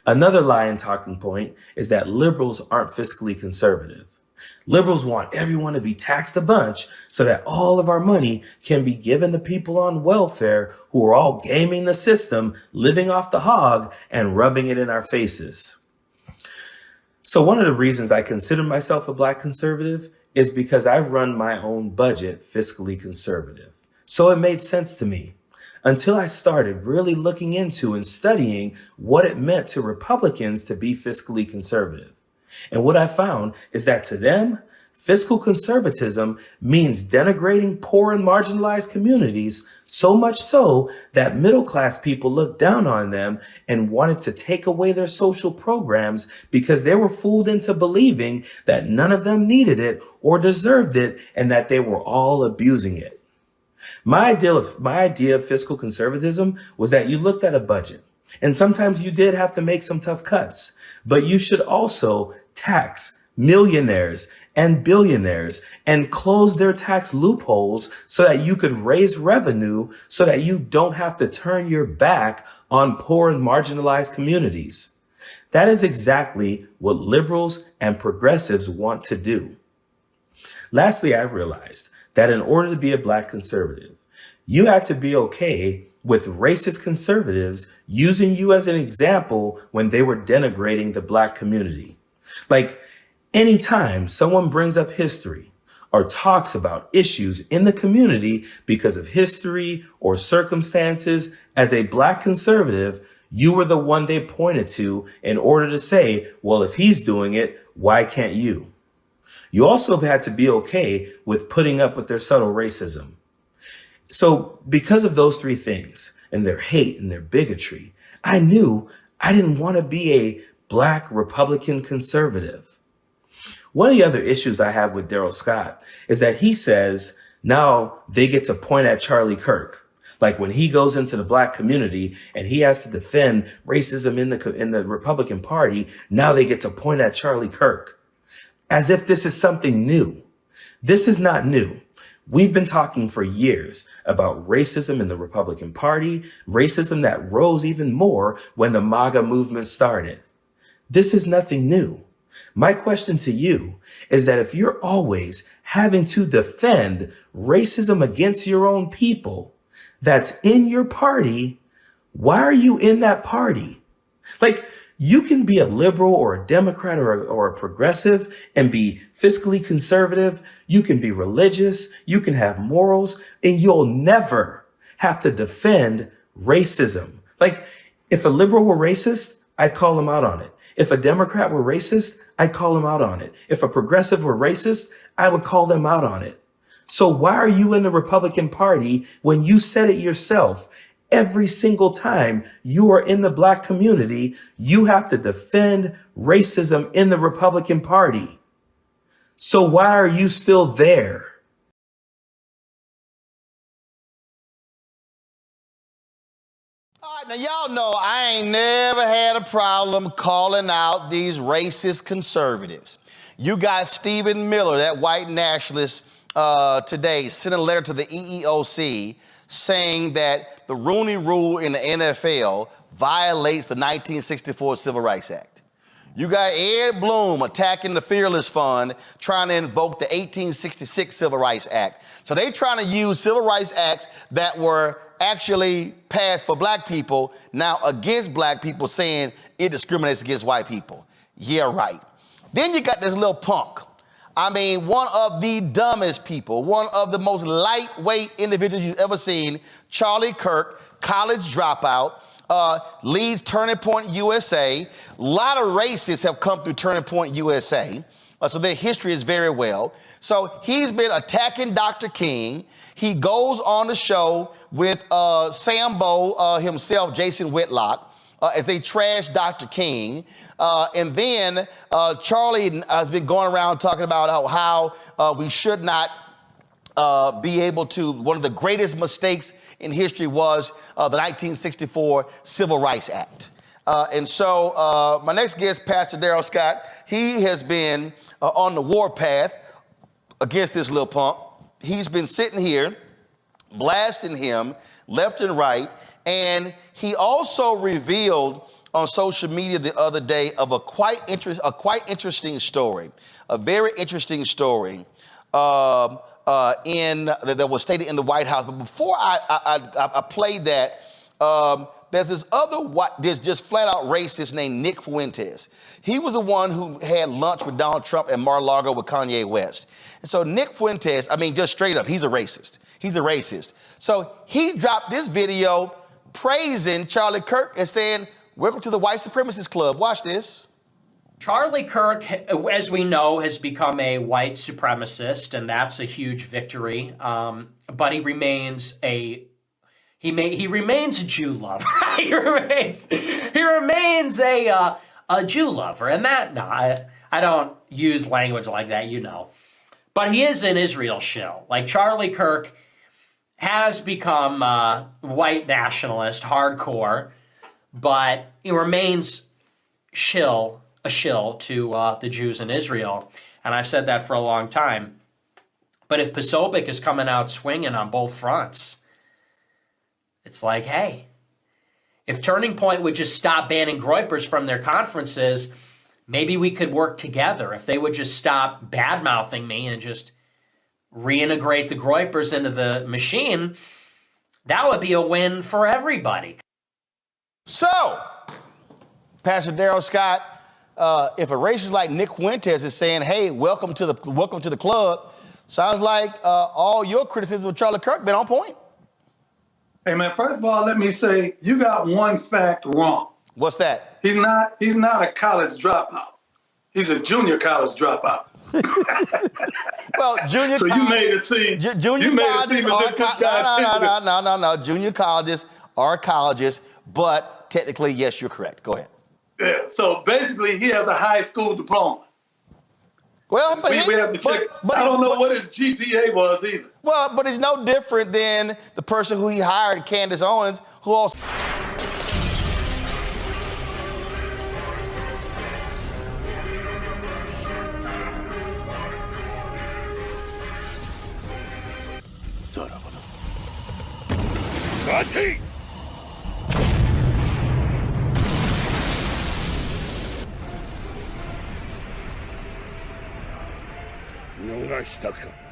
Another lie and talking point is that liberals aren't fiscally conservative. Liberals want everyone to be taxed a bunch so that all of our money can be given to people on welfare who are all gaming the system, living off the hog, and rubbing it in our faces. So one of the reasons I consider myself a black conservative is because I run my own budget fiscally conservative. So it made sense to me until I started really looking into and studying what it meant to Republicans to be fiscally conservative. And what I found is that to them, fiscal conservatism means denigrating poor and marginalized communities, so much so that middle-class people looked down on them and wanted to take away their social programs because they were fooled into believing that none of them needed it or deserved it and that they were all abusing it. My idea of fiscal conservatism was that you looked at a budget, and sometimes you did have to make some tough cuts, but you should also tax millionaires and billionaires and close their tax loopholes so that you could raise revenue so that you don't have to turn your back on poor and marginalized communities. That is exactly what liberals and progressives want to do. Lastly, I realized that in order to be a black conservative, you had to be okay with racist conservatives using you as an example when they were denigrating the black community. Like anytime someone brings up history or talks about issues in the community because of history or circumstances, as a black conservative, you were the one they pointed to in order to say, well, if he's doing it, why can't you? You also had to be okay with putting up with their subtle racism. So because of those three things and their hate and their bigotry, I knew I didn't want to be a black Republican conservative. One of the other issues I have with Daryl Scott is that he says now they get to point at Charlie Kirk. Like when he goes into the black community and he has to defend racism in the Republican Party, now they get to point at Charlie Kirk. As if this is something new. This is not new. We've been talking for years about racism in the Republican Party, racism that rose even more when the MAGA movement started. This is nothing new. My question to you is that if you're always having to defend racism against your own people that's in your party, why are you in that party? Like, you can be a liberal or a Democrat or a progressive and be fiscally conservative. You can be religious. You can have morals, and you'll never have to defend racism. Like if a liberal were racist, I'd call him out on it. If a Democrat were racist, I'd call him out on it. If a progressive were racist, I would call them out on it. So why are you in the Republican Party when you said it yourself? Every single time you are in the black community, you have to defend racism in the Republican Party. So why are you still there? All right, now y'all know I ain't never had a problem calling out these racist conservatives. You got Stephen Miller, that white nationalist, today sent a letter to the EEOC saying that the Rooney Rule in the NFL violates the 1964 Civil Rights Act. You got Ed Bloom attacking the Fearless Fund, trying to invoke the 1866 Civil Rights Act. So they trying to use civil rights acts that were actually passed for black people now against black people, saying it discriminates against white people. Yeah, right. Then you got this little punk. I mean, one of the dumbest people, one of the most lightweight individuals you've ever seen, Charlie Kirk, college dropout, leads Turning Point USA. A lot of racists have come through Turning Point USA, so their history is very well. So he's been attacking Dr. King. He goes on the show with Sambo himself, Jason Whitlock, as they trash Dr. King. And then Charlie has been going around talking about how we should not be able to, one of the greatest mistakes in history was the 1964 Civil Rights Act. And so my next guest, Pastor Daryl Scott, he has been on the warpath against this little punk. He's been sitting here blasting him left and right. And he also revealed on social media the other day of a quite interesting story, a very interesting story that was stated in the White House. But before I played that, there's this just flat out racist named Nick Fuentes. He was the one who had lunch with Donald Trump and Mar-a-Lago with Kanye West. And so Nick Fuentes, I mean, just straight up, he's a racist. He's a racist. So he dropped this video praising Charlie Kirk and saying, "Welcome to the white supremacist club." Watch this. Charlie Kirk, as we know, has become a white supremacist, and that's a huge victory. But he remains a Jew lover. he remains a Jew lover, and that I don't use language like that, you know. But he is an Israel shill. Like Charlie Kirk has become white nationalist, hardcore, but he remains a shill to the Jews in Israel. And I've said that for a long time. But if Posobiec is coming out swinging on both fronts, it's like, hey, if Turning Point would just stop banning Groypers from their conferences, maybe we could work together. If they would just stop bad-mouthing me and just reintegrate the Groypers into the machine, that would be a win for everybody. So, Pastor Darrell Scott, if a racist like Nick Fuentes is saying, "Hey, welcome to the club," sounds like all your criticism of Charlie Kirk been on point. Hey man, first of all, let me say you got one fact wrong. What's that? He's not a college dropout. He's a junior college dropout. Well, junior. So college, you made it seem. Junior colleges are no. Junior colleges are colleges, but technically, yes, you're correct. Go ahead. Yeah. So basically, he has a high school diploma. Well, but we have to check. I don't know what his GPA was either. Well, but it's no different than the person who he hired, Candace Owens, who also. Ati! 逃したか。